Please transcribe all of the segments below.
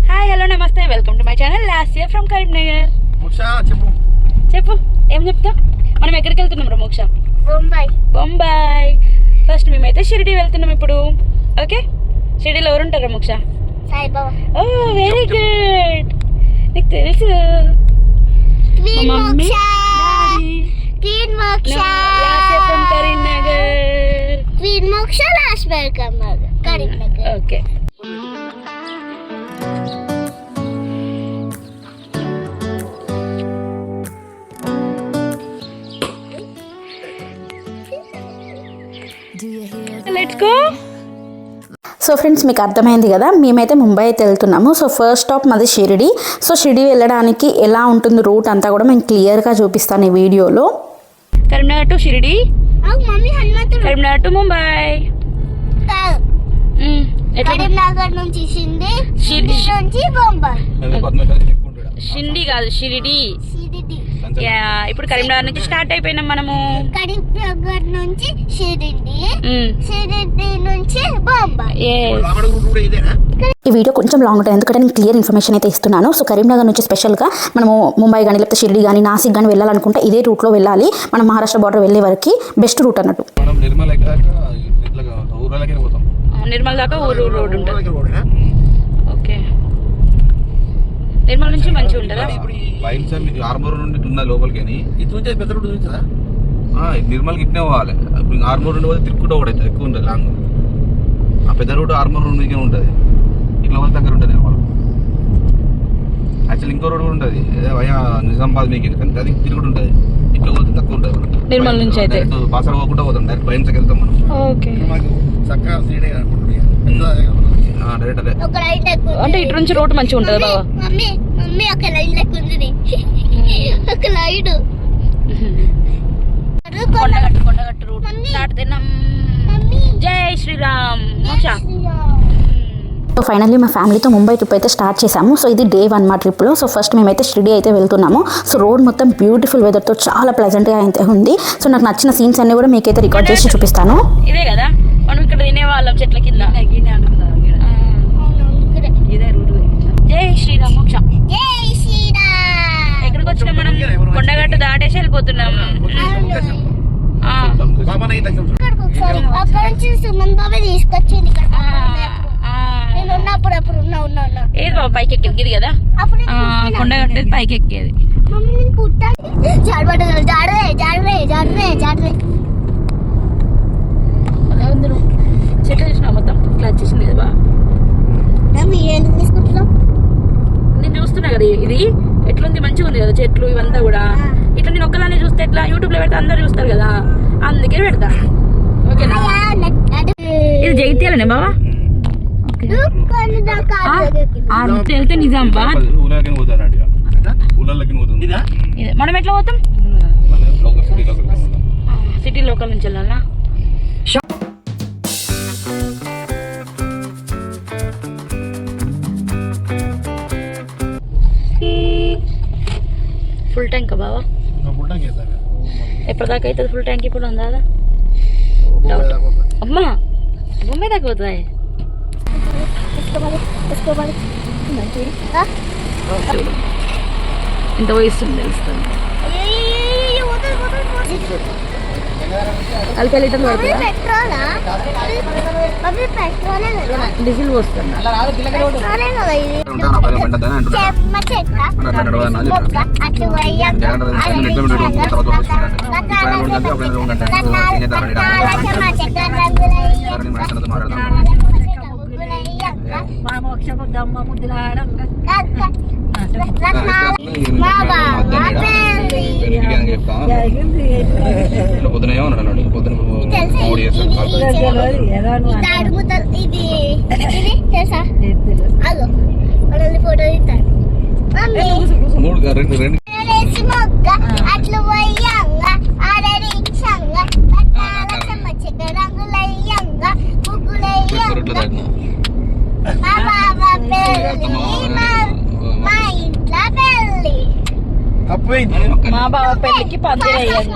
Hi hello నమస్తే welcome to my channel last year from Karimnagar. చెప్పు ఏం చెప్తా. మనం ఎక్కడికి వెళ్తున్నాం రా మోక్ష? బొంబాయి. ఫస్ట్ మేమైతే షిరిడి వెళ్తున్నాం ఇప్పుడు. ఓకే, షిరిడీలో ఎవరు ఉంటారా మోక్ష? ఓ వెరీ గుడ్, నీకు తెలుసు. Mummy Karimnagar. Okay, let's go. So friends, మీకు అర్థమైంది కదా, మేమైతే ముంబై అయితే వెళ్తున్నాము. సో ఫస్ట్ స్టాప్ మాది షిరిడి. సో షిరిడి వెళ్ళడానికి ఎలా ఉంటుంది రూట్ అంతా కూడా మేము క్లియర్గా చూపిస్తాను ఈ వీడియోలో. Karimnagar to Shirdi, Karimnagar to Mumbai. కరీంనగర్ నుంచి షిరిడి నుంచి బొంబాయి. షిండి కాదు, షిరిడి. ఇప్పుడు కరీంనగర్ నుంచి స్టార్ట్ అయిపోయినాం మనము. కరీంనగర్ నుంచి షిరిడి, షిరిడి నుంచి బొంబాయి. ఈ వీడియో కొంచెం లాంగ్ ఉంటుంది, ఎందుకంటే నేను క్లియర్ ఇన్ఫర్మేషన్ అయితే ఇస్తున్నాను. సో కరీంనగర్ నుంచి స్పెషల్గా మనము ముంబై కానీ లేకపోతే షిరిడి కానీ నాసిక్ కానీ వెళ్ళాలనుకుంటే ఇదే రూట్లో వెళ్ళాలి. మనం మహారాష్ట్ర బార్డర్ వెళ్ళే వరకు బెస్ట్ రూట్ అన్నట్టు. నిర్మల్ దాకా ఊరు రోడ్ ఉంటుంది. ఓకే, నిర్మల్ నుంచి మంచిగా ఉంటుందా? ఆర్మూర్ నుండి లోపలికి నిర్మల్కి ఇట్నే పోవాలి. ఆర్మూర్ నుండి పోతే తిరుక్కుంటూ కూడా అవుతుంది, ఎక్కువ ఉంటుంది లాంగ్. ఆ పెద్ద రోడ్డు ఆర్మూర్ నుండి ఉంటుంది, ఇట్లా పోతే దగ్గర ఉంటుంది నిర్మల్. యాక్చువల్లీ ఇంకో రోడ్ కూడా ఉంటుంది, వయా నిజామాబాద్ మీకు, కానీ అది తిరుగుడు ఉంటుంది. ఇట్లా పోతే తక్కువ ఉంటుంది నిర్మల్ నుంచి. అయితే బాసర పోకుండా పోతాం, డైరెక్ట్ బైన్స్కి వెళ్తాం మనం. ఓకే, డైరెక్ట్ అదే. అంటే ఇటు నుంచి రోడ్ మంచిగా ఉంటుంది బాబా. మమ్మీ ఒక లైన్ లెక్క ఉంది, ఒక లైన్. కొండగట్టు రూట్ దాటుతున్నాం. జై శ్రీరామ్ మోక్ష. సో ఫైనల్లీ మా ఫ్యామిలీతో ముంబై ట్రిప్ అయితే స్టార్ట్ చేసాము. సో ఇది డే 1 మా ట్రిప్లో. సో ఫస్ట్ మేమైతే షిరిడి అయితే వెళ్తున్నాము. సో రోడ్ మొత్తం బ్యూటిఫుల్ వెదర్తో చాలా ప్లెజెంట్గా అయితే ఉంది. సో నాకు నచ్చిన సీన్స్ అన్ని కూడా మీకైతే రికార్డ్ చేసి చూపిస్తాను. ఇదే కదా మనం ఇక్కడ తినేవాళ్ళం చెట్ల కింద. జై శ్రీరామ్ మోక్ష. ఎక్కడికి వచ్చినాం మనం? కొండగట్టు దాటేసి వెళ్ళిపోతున్నాం. అక్కడ నుంచి సుమన్ బాబా తీసుకొచ్చింది. ఏది బాబా పైకి ఎక్కేది? ఇది కదా కొండగట్టేది, పైకి ఎక్కేది. చెట్లు చూసినా మొత్తం ఇట్లా వచ్చేసింది కదా. నేను చూస్తున్నా కదా, ఇది ఎట్లుంది, మంచిగా ఉంది కదా చెట్లు ఇవంతా కూడా. ఇట్లా నేను ఒక్కదాన్ని చూస్తే ఎట్లా? యూట్యూబ్ లో పెడితే అందరు చూస్తారు కదా, అందుకే పెడతా. ఓకేనా? ఇది జగిత్యాలనే బాబా. వెళ్తే నిజామాబాద్. మనం ఎట్లా పోతాం? సిటీ లోకల్ నుంచి వెళ్ళాలా? ఫుల్ ట్యాంక్ బాబా? ఎప్పటిదాకా అవుతుంది ఫుల్ ట్యాంక్? ఇప్పుడు ఉందా? అమ్మా బొమ్మే దాకా పోతుంది. ఎంత వయస్తుంది తెలుస్తుంది. కలిపి లీటర్ పడుతుందా? డీజిల్ పోస్తున్నా. పొద్దునేమో పొద్దున ఫోటో తీస్తాడు. అట్లు పోయంగా ఆడరించంగా రంగులయ్యంగా ముగ్గులయ్యంగా మా ఇంట్లో పెళ్ళి. మా బావ పెళ్ళికి పందిరయ్యాను.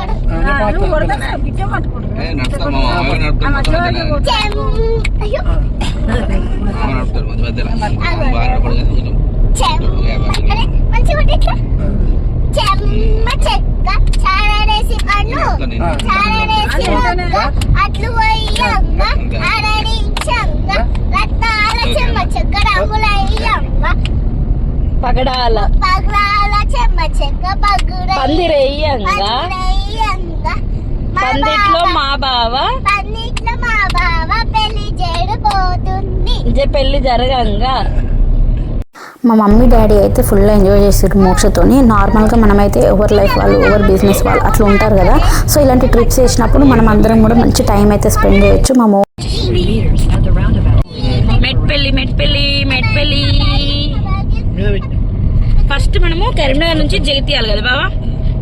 చారడేసినంగా అట్లు వయ్యంగా ఆరడించంగా రత్నాల చెమ్మ చెక్క రంగులయ్యంగా పగడాల పగడాల చెమ్మ చెక్క పగుడయ్యంగా పందిరేయంగా పందిట్లో మా బావ పెళ్లి చేయబోతుంది పెళ్లి జరగంగా. మా మమ్మీ డాడీ అయితే ఫుల్ ఎంజాయ్ చేసారు మోక్షతోని. నార్మల్గా మనమైతే ఎవరి లైఫ్ వాళ్ళు ఎవరి బిజినెస్ వాళ్ళు అట్లా ఉంటారు కదా. సో ఇలాంటి ట్రిప్స్ వేసినప్పుడు మనం అందరం కూడా మంచి టైం అయితే స్పెండ్ చేయొచ్చు. మా మెట్పల్లి ఫస్ట్ మనము కరీంనగర్ నుంచి జగిత్యాల కదా బావా,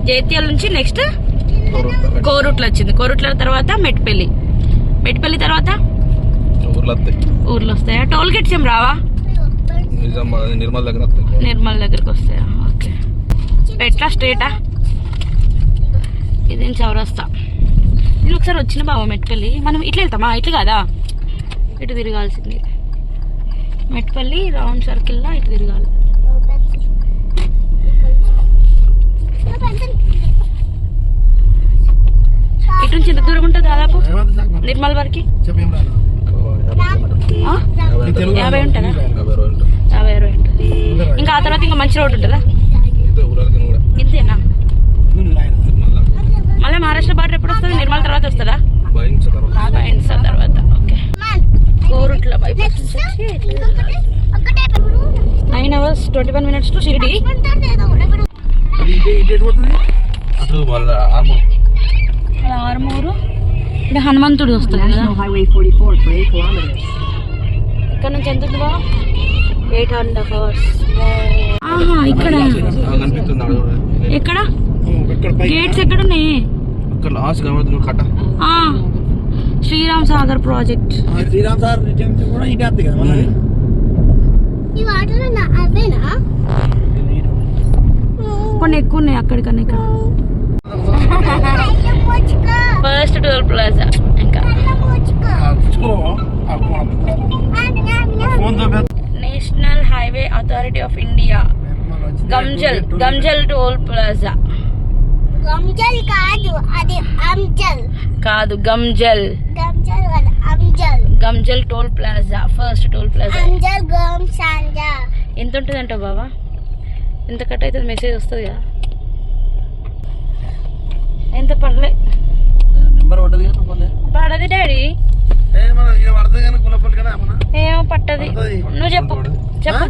జగిత్యాల నుంచి నెక్స్ట్ కోరుట్ల వచ్చింది. కోరుట్ల తర్వాత మెట్పల్లి తర్వాత ఊర్లో వస్తాయా? టోల్ గేట్స్ ఏం రావా? నిర్మల్ దగ్గరకు వస్తాయా? ఓకే. ఎట్లా స్ట్రేటా? ఇదేం చౌరస్తా. నేను ఒకసారి వచ్చిన బావా మెట్పల్లి. మనం ఇట్లా వెళ్తామా? ఇట్లా కాదా, ఇటు తిరగాల్సింది. మెట్పల్లి రౌండ్ సర్కిల్లా ఇటు తిరగాలి. ఇటు నుంచి ఎంత దూరం ఉంటుంది దాదాపు నిర్మల్ వరకు? 50 ఉంటుందా? 50 ఉంటుంది. ఇంకా ఆ తర్వాత ఇంకా మంచి రోడ్ ఉంటుందా? ఇంతేనా? మళ్ళీ మహారాష్ట్ర బార్డర్ ఎప్పుడు వస్తుంది? నిర్మల్ తర్వాత వస్తుందా? బైండ్సా తర్వాత. Okay. Korutla bypass 9 hours 21 minutes to Shirdi. Armoor ఇక్కడ హనుమంతుడు వస్తుంది కదా. ఇక్కడ నుంచి ఎంత ఉంది బాగా? 8.5 hours. ఆహా, ఇక్కడ ఎక్కడ గేట్స్ ఎక్కడ ఉన్నాయి? శ్రీరామ్ సాగర్ ప్రాజెక్ట్. కొన్ని ఎక్కువ ఉన్నాయి అక్కడికన్నా. ఇక్కడ ఫస్ట్ టోల్ ప్లాజా. ఇంకా national highway authority of India Ganjal toll plaza. Ganjal కాదు, అది అంజల్ కాదు, Ganjal toll plaza. First toll plaza. Anjal గమ్ సంజా. ఎంత ఉంటుందంట బాబా? ఎంత కట్ అవుతుంది? మెసేజ్ వస్తుంది కదా. ఎంత పడలే పడది డాడీ. ఏమో పట్టది. నువ్వు చెప్పు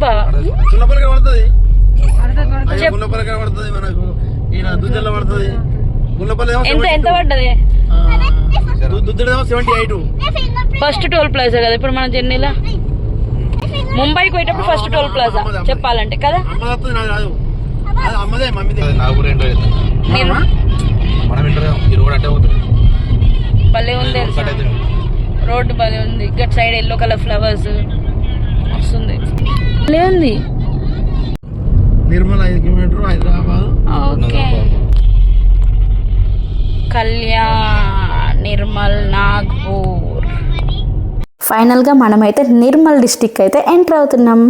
బాబా. ఎంత పడ్డది? ఫస్ట్ టోల్ ప్లాజా కదా ఇప్పుడు మన జర్నీలో. ముంబైకి పోయేటప్పుడు ఫస్ట్ టోల్ ప్లాజా చెప్పాలంటే కదా. భలే ఉంది రోడ్డు, భలే ఉంది. గట్ సైడ్ ఎల్లో కలర్ ఫ్లవర్స్ వస్తుంది, భలే ఉంది. నిర్మల్ 5 కిలోమీటర్, హైదరాబాద్. ఓకే. కళ్యాణ్, నిర్మల్, నాగ్పూర్. ఫైనల్గా మనమైతే నిర్మల్ డిస్టిక్ అయితే ఎంటర్ అవుతున్నాం.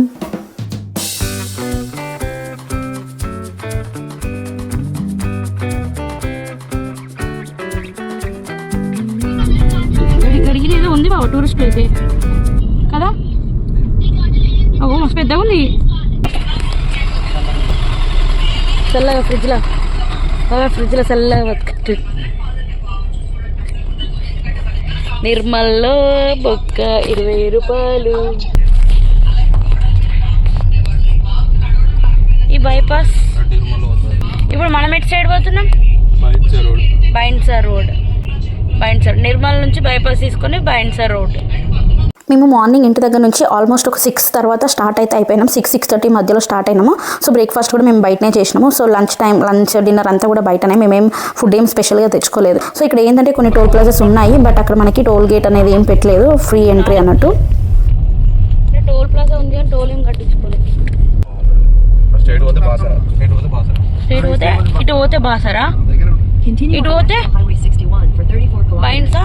ఇక్కడికి ఏదో ఉంది బాబు, టూరిస్ట్ ప్లేస్ కదా. ఓ మస్తు పెద్దగా ఉంది. చల్లగా ఫ్రిడ్జ్లో చల్లగా బతుకట్టు. నిర్మల్లో బొక్క 20 రూపాయలు. ఈ బైపాస్. ఇప్పుడు మనం ఎటు సైడ్ పోతున్నాం? బైండ్సా రోడ్. నిర్మల్ నుంచి బైపాస్ తీసుకొని బైండ్సా రోడ్. మేము మార్నింగ్ ఇంటి దగ్గర నుంచి ఆల్మోస్ట్ ఒక 6 తర్వాత స్టార్ట్ అయితే అయిపోయినాం. 6-6:30 మధ్యలో స్టార్ట్ అయినాము. సో బ్రేక్ఫాస్ట్ కూడా మేము బయటనే చేసినాము. సో లంచ్ డిన్నర్ అంతా కూడా బయటనే. మేమేం ఫుడ్ ఏం స్పెషల్గా తెచ్చుకోలేదు. సో ఇక్కడ ఏంటంటే కొన్ని టోల్ ప్లాజెస్ ఉన్నాయి, బట్ అక్కడ మనకి టోల్ గేట్ అనేది ఏం పెట్టలేదు, ఫ్రీ ఎంట్రీ అన్నట్టు. టోల్ ప్లాజా ఉంది అని టోల్ ఏం కట్టించుకోలేదు. ఇటు పోతే బాసరా, ఇటు పోతే బైండ్సా.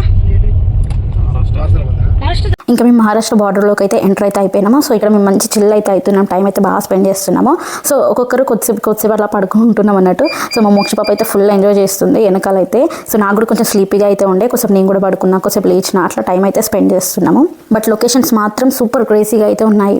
ఇంకా మేము మహారాష్ట్ర బార్డర్లోకి అయితే ఎంటర్ అయితే అయిపోయినాము. సో ఇక్కడ మేము మంచి చిల్ అయితే అవుతున్నాం, టైం అయితే బాగా స్పెండ్ చేస్తున్నాము. సో ఒక్కొక్కరు కొద్దిసేపు అలా పడుకుంటున్నాం అన్నట్టు. సో మా మోక్ష పాప అయితే ఫుల్ ఎంజాయ్ చేస్తుంది వెనకాలైతే. సో నాకు కూడా కొంచెం స్లీపీగా అయితే ఉండే, కొంచెం నేను కూడా పడుకున్నా, కొంచెం లేచిన, అట్లా టైం అయితే స్పెండ్ చేస్తున్నాము. బట్ లొకేషన్స్ మాత్రం సూపర్ క్రేజీగా అయితే ఉన్నాయి.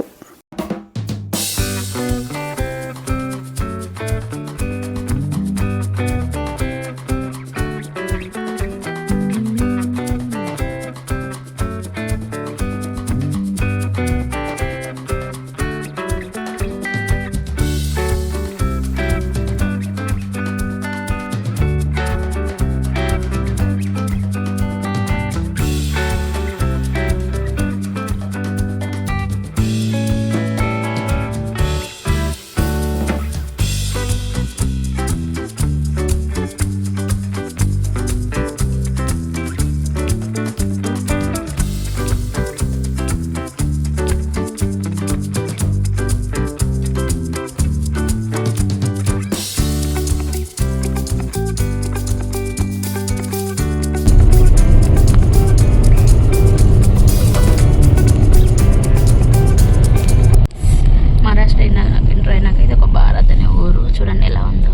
చూడండి ఎలా ఉందో,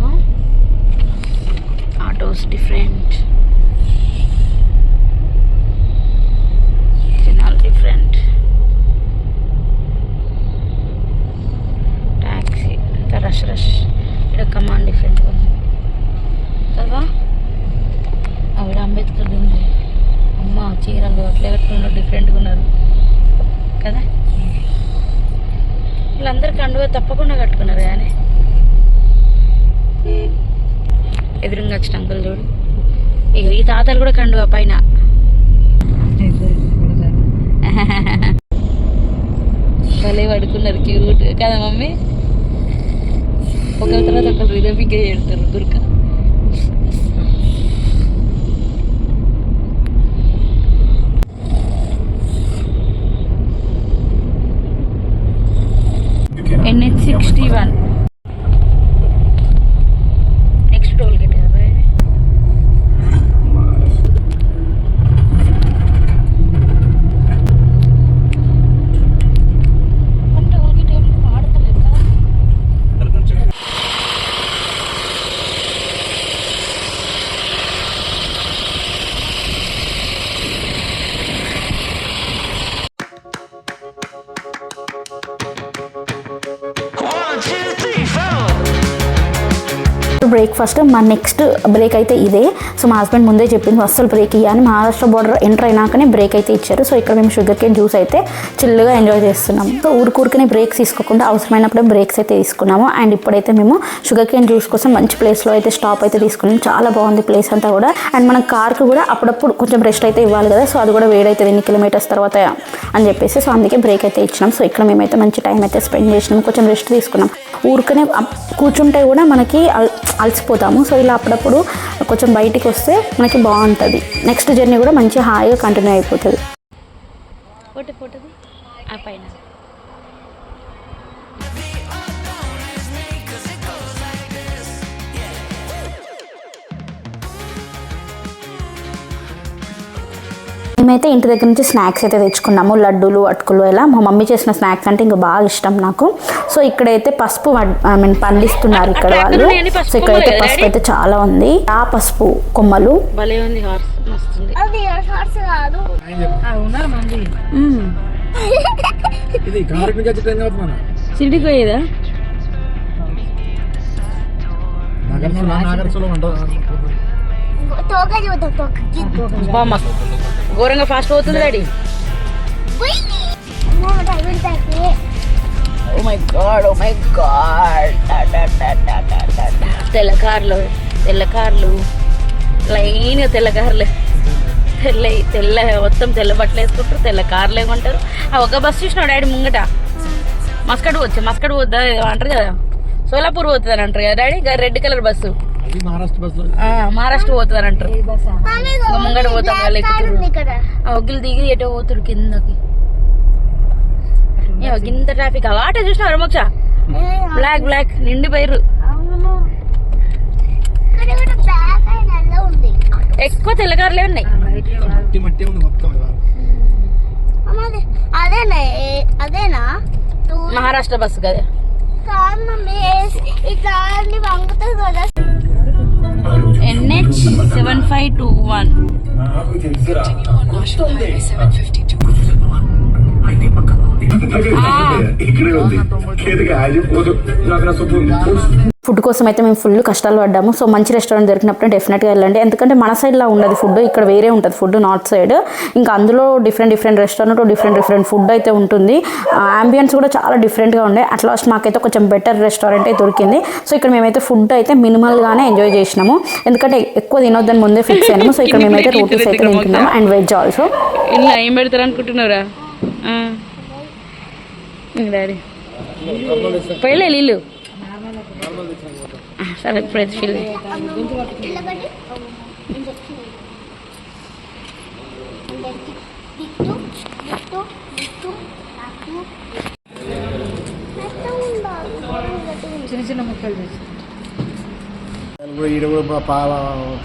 ఆటోస్ డిఫరెంట్, జనాలు డిఫరెంట్, ట్యాక్సీ అంత రష్ రష్. ఇక్కడ కమాండ్ డిఫరెంట్గా ఉంది కదా. ఆవిడ అంబేద్కర్ ఉంది, అమ్మ చీరలు అట్లే కట్టుకున్నారు, డిఫరెంట్గా ఉన్నారు కదా. వీళ్ళందరూ కండువా తప్పకుండా కట్టుకున్నారు కానీ ఎదురుగా వచ్చిన అంకుల్ చూడు, ఈ తాతలు కూడా కండువా పైన. భలే పడుకున్నారు, క్యూట్ కదా మమ్మీ. ఒకరి తర్వాత ఒకరు రిదమిగ్గా చేస్తారు Durga. NH61 next toll gate కదా ఇది. టోల్ గేట్ ఏం వాడతలేదు కదా. బ్రేక్ఫాస్ట్ మా నెక్స్ట్ బ్రేక్ అయితే ఇదే. సో మా హస్బెండ్ ముందే చెప్పింది అస్సలు బ్రేక్ ఇవ్వని, మహారాష్ట్ర బార్డర్ ఎంటర్ అయినాకనే బ్రేక్ అయితే ఇచ్చారు. సో ఇక్కడ మేము షుగర్ కేన్ జ్యూస్ అయితే చిల్లుగా ఎంజాయ్ చేస్తున్నాం. సో ఊరికూరికనే బ్రేక్స్ తీసుకోకుండా అవసరమైనప్పుడే బ్రేక్స్ అయితే తీసుకున్నాము. అండ్ ఇప్పుడైతే మేము షుగర్ కేన్ జ్యూస్ కోసం మంచి ప్లేస్లో అయితే స్టాప్ అయితే తీసుకున్నాం. చాలా బాగుంది ప్లేస్ అంతా కూడా. అండ్ మన కార్కి కూడా అప్పుడప్పుడు కొంచెం రెస్ట్ అయితే ఇవ్వాలి కదా. సో అది కూడా వేడైతుంది ఎన్ని కిలోమీటర్స్ తర్వాత అని చెప్పేసి, సో అందుకే బ్రేక్ అయితే ఇచ్చినాం. సో ఇక్కడ మేమైతే మంచి టైం అయితే స్పెండ్ చేసినాం, కొంచెం రెస్ట్ తీసుకున్నాం. ఊరికనే కూర్చుంటే కూడా మనకి అలసిపోతాము. సో ఇలా అప్పుడప్పుడు కొంచెం బయటికి వస్తే మనకి బాగుంటుంది. నెక్స్ట్ జర్నీ కూడా మంచి హాయిగా కంటిన్యూ అయిపోతుంది. ఫోటోది ఆ పైన మేమైతే ఇంటి దగ్గర నుంచి స్నాక్స్ అయితే తెచ్చుకున్నాము, లడ్డూలు అటుకులు. ఇలా మా మమ్మీ చేసిన స్నాక్స్ అంటే ఇంకా బాగా ఇష్టం నాకు. సో ఇక్కడైతే పసుపు పండిస్తున్నారు ఇక్కడ వాళ్ళు. సో ఇక్కడైతే పసుపు అయితే చాలా ఉంది. ఆ పసుపు కొమ్మలు భలే ఉంది, హార్స్ మస్తుంది. సిటీకి పోయేదా ఘోరంగా ఫాస్ట్ అవుతుంది daddy. Oh my god, oh my god. తెల్ల కార్లు లైన్గా తెల్ల కార్లు, తెల్ల మొత్తం తెల్ల బట్టలు వేసుకుంటారు, తెల్ల కార్లు ఏమంటారు. ఆ ఒక బస్సు చూసినావు డాడీ ముంగట, మస్కట్ పోద్దా అంటారు కదా, సోలాపూర్ పోతుంది అని అంటారు కదా daddy. Red colour bus Maharashtra పోతుంది అని అంటారు. ముంగట పోతాం వాళ్ళు ఎక్కుతారు, ఆ ఒగ్గులు దిగి ఎటో పోతారు కిందకి. కింద ట్రాఫిక్. ఆటో చూసినారు మోక్ష, బ్లాక్ నిండిపోయారు. ఎక్కువ తెల్లగారులే ఉన్నాయి. అదేనా అదేనా మహారాష్ట్ర బస్సు కదా. కాదు మమ్మీ ఇట్లా అన్ని వంగుతుంది కదా. NH 7521. ఫుడ్ కోసం అయితే మేము ఫుల్ కష్టాలు పడ్డాము. సో మంచి రెస్టారెంట్ దొరికినప్పుడు డెఫినెట్గా వెళ్ళండి. ఎందుకంటే మన సైడ్లో ఉండదు ఫుడ్, ఇక్కడ వేరే ఉంటుంది ఫుడ్ నార్త్ సైడ్. ఇంకా అందులో డిఫరెంట్ రెస్టారెంట్ డిఫరెంట్ ఫుడ్ అయితే ఉంటుంది. అంబియన్స్ కూడా చాలా డిఫరెంట్గా ఉండే. అట్ లాస్ట్ మాకైతే కొంచెం బెటర్ రెస్టారెంట్ అయితే దొరికింది. సో ఇక్కడ మేమైతే ఫుడ్ అయితే మినిమల్గానే ఎంజాయ్ చేసినాము, ఎందుకంటే ఎక్కువ తినొద్దని ముందే ఫిక్స్ అయినాము. సో ఇక్కడ మేమైతే రోటీస్ అయితే తింటున్నాము అండ్ వెజ్ ఆల్సో. ఇలా ఏం పెడతారు అనుకుంటున్నారా డాడీ? పైలే నీళ్ళు సరే ఇప్పుడైతే ఫీల్ చిన్న చిన్న ముక్కలు చేసి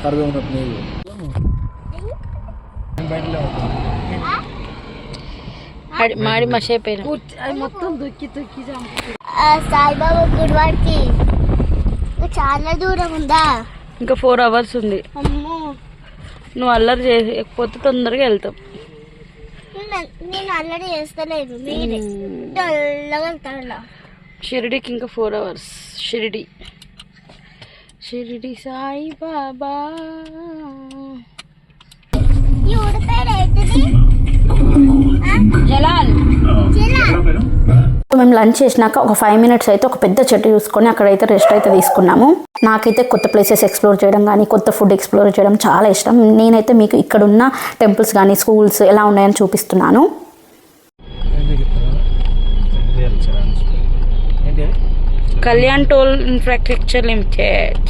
కరువు ఉన్నట్టు మాడి మషైపోయిన మొత్తం సాయిబాబా గుడి వాడికి చాలా దూరం ఉందా? ఇంకా 4 hours ఉంది. అమ్మో నువ్వు అల్లరి చేయకపోతే తొందరగా వెళ్తాం. నేను అల్లరి చేస్తలేదు, మీరే డల్లగా వెళ్తాను. షిరిడీకి ఇంకా 4 hours. షిరిడి సాయిబాబా. ఈ ఊరి పేరు ఏంటిది? జలాల్. మేము లంచ్ చేసినాక ఒక 5 minutes అయితే ఒక పెద్ద చెట్టు చూసుకొని అక్కడైతే రెస్ట్ అయితే తీసుకున్నాము. నాకైతే కొత్త ప్లేసెస్ ఎక్స్ప్లోర్ చేయడం కానీ కొత్త ఫుడ్ ఎక్స్ప్లోర్ చేయడం చాలా ఇష్టం. నేనైతే మీకు ఇక్కడున్న టెంపుల్స్ కానీ స్కూల్స్ ఎలా ఉన్నాయని చూపిస్తున్నాను. Kalyan toll infrastructure limited.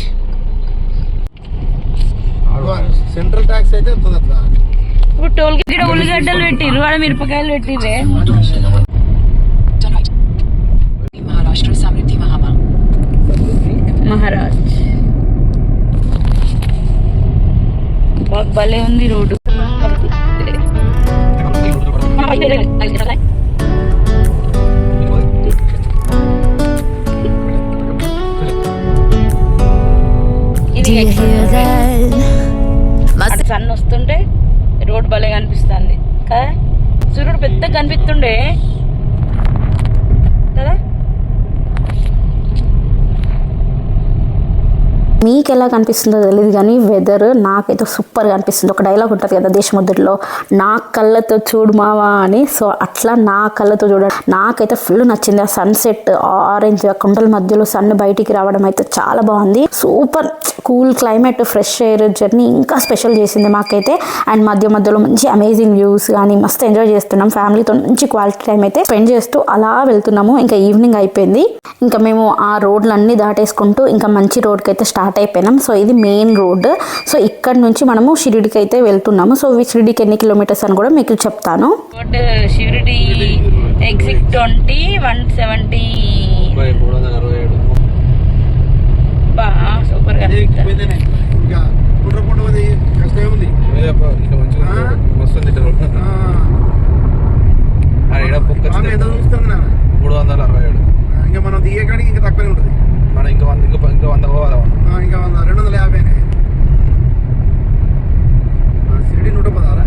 Central tax అయితే వస్తుంది అట్లా. ఇప్పుడు టోల్ ఇక్కడ ఉల్లిగడ్డలు పెట్టిర్రు, ఆడ మిరపకాయలు పెట్టిర్రే. महाराष्ट्र समृद्धि మహారాజ్ బాగా భలే ఉంది రోడ్డు. సన్ వస్తుంటే రోడ్ భలే కనిపిస్తుంది కదా. సూర్యుడు పెద్ద కనిపిస్తుండే కదా. మీకు ఎలా కనిపిస్తుందో తెలియదు కానీ వెదర్ నాకైతే సూపర్గా అనిపిస్తుంది. ఒక డైలాగ్ ఉంటుంది కదా దేశముద్రలో, నా కళ్ళతో చూడు మావా అని. సో అట్లా నా కళ్ళతో చూడడం నాకైతే ఫుల్ నచ్చింది. ఆ సన్సెట్ ఆరెంజ్ కుండల మధ్యలో సన్ బయటికి రావడం అయితే చాలా బాగుంది. Super cool climate, fresh air, journey ఇంకా స్పెషల్ చేసింది మాకైతే. అండ్ మధ్యలో మంచి అమేజింగ్ వ్యూస్ కానీ మస్తు ఎంజాయ్ చేస్తున్నాం. ఫ్యామిలీతో మంచి క్వాలిటీ టైం అయితే స్పెండ్ చేస్తూ అలా వెళ్తున్నాము. ఇంకా ఈవినింగ్ అయిపోయింది. ఇంకా మేము ఆ రోడ్లన్నీ దాటేసుకుంటూ ఇంకా మంచి రోడ్కి అయితే స్టార్ట్ అయిపోయినాం. సో ఇది మెయిన్ రోడ్. సో ఇక్కడ నుంచి మనము షిరిడికి అయితే వెళ్తున్నాము. సో షిరిడికి ఎన్ని కిలోమీటర్స్ అని కూడా మీకు చెప్తాను. షిరిడి ఎగ్జిట్ 20 170 సూపర్ గా ఇంకా మనం దిగేకాడికి ఇంకా తక్కువనే ఉంటుంది. మనం ఇంకా 100 పోవాలి. ఇంకా 250 షిరిడి 116.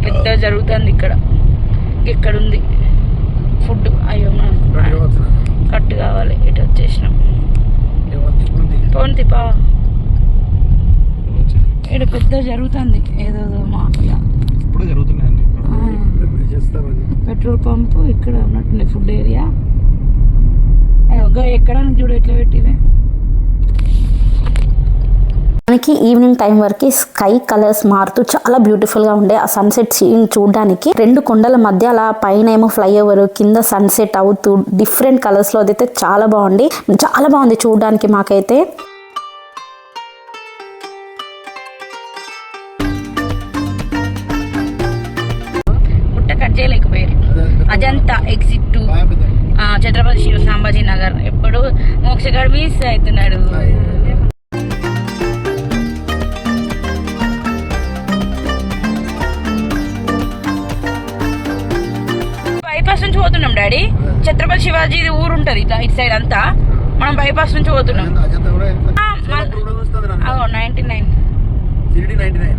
పెద్ద జరుగుతుంది ఇక్కడ. ఇక్కడ ఉంది ఫుడ్. అయ్యో కట్టు కావాలి. ఇటు వచ్చేసినాం. పోంతి పా ఇక్కడ పెద్ద జరుగుతుంది ఏదో మాఫియా. ఇప్పుడు జరుగుతున్నాయండి. పెట్రోల్ పంపు ఇక్కడ ఉన్నట్టుంది. ఫుడ్ ఏరియా ఎక్కడ చూడు ఎట్లా పెట్టివే. మనకి ఈవినింగ్ టైం వరకు స్కై కలర్స్ మారుతూ చాలా బ్యూటిఫుల్గా ఉండే ఆ సన్సెట్ సీన్ చూడడానికి. 2 కొండల మధ్య అలా పైన ఏమో ఫ్లైఓవర్, కింద సన్సెట్ అవుతూ డిఫరెంట్ కలర్స్లో అదైతే చాలా బాగుంది చూడడానికి మాకైతే. పుట్ట కట్ చేయలేకపోయారు. అజంతా ఎగ్జిట్ 2 ఛత్రపతి శివ సాంబాజీ నగర్. ఎప్పుడు మోక్షగాడు మిస్ అవుతున్నాడు. పోతున్నాం డాడీ. ఛత్రపతి శివాజీ ఊరు ఉంటది ఇట్లా ఇటు సైడ్ అంతా. మనం బైపాస్ నుంచి పోతున్నాం. అజంతా కూడా 99 షిరిడి 99.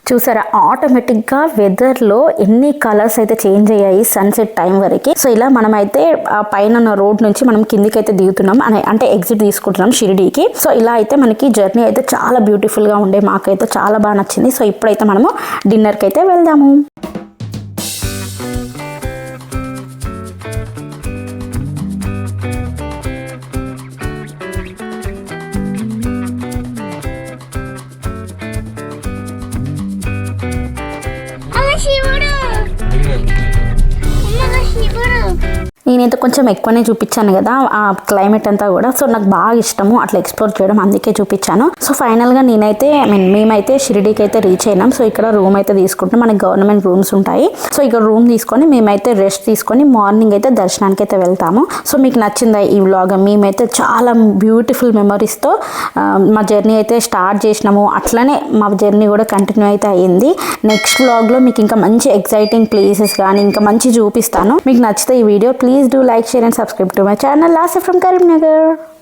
చూసారా ఆటోమేటిక్గా వెదర్లో ఎన్ని కలర్స్ అయితే చేంజ్ అయ్యాయి సన్సెట్ టైం వరకు. సో ఇలా మనమైతే ఆ పైన రోడ్ నుంచి మనం కిందికి అయితే దిగుతున్నాం అంటే ఎగ్జిట్ తీసుకుంటున్నాం షిరిడీకి. సో ఇలా అయితే మనకి జర్నీ అయితే చాలా బ్యూటిఫుల్గా ఉండే, మాకైతే చాలా బాగా నచ్చింది. సో ఇప్పుడైతే మనము డిన్నర్కి అయితే వెళ్దాము. శివుడు శివుడు నేనైతే కొంచెం ఎక్కువనే చూపించాను కదా ఆ క్లైమేట్ అంతా కూడా. సో నాకు బాగా ఇష్టము అట్లా ఎక్స్ప్లోర్ చేయడం, అందుకే చూపించాను. సో ఫైనల్గా నేనైతే మేమైతే షిరిడీకి అయితే రీచ్ అయినాం. సో ఇక్కడ రూమ్ అయితే తీసుకుంటాం, మనకి గవర్నమెంట్ రూమ్స్ ఉంటాయి. సో ఇక్కడ రూమ్ తీసుకొని మేమైతే రెస్ట్ తీసుకొని మార్నింగ్ అయితే దర్శనానికి అయితే వెళ్తాము. సో మీకు నచ్చిందా ఈ వ్లాగ్? మేమైతే చాలా బ్యూటిఫుల్ మెమరీస్తో మా జర్నీ అయితే స్టార్ట్ చేసినాము. అట్లనే మా జర్నీ కూడా కంటిన్యూ అయితే అయ్యింది. నెక్స్ట్ వ్లాగ్లో మీకు ఇంకా మంచి ఎక్సైటింగ్ ప్లేసెస్ కానీ ఇంకా మంచి చూపిస్తాను. మీకు నచ్చితే ఈ video please do like, share and subscribe to my channel Lasya from Karimnagar.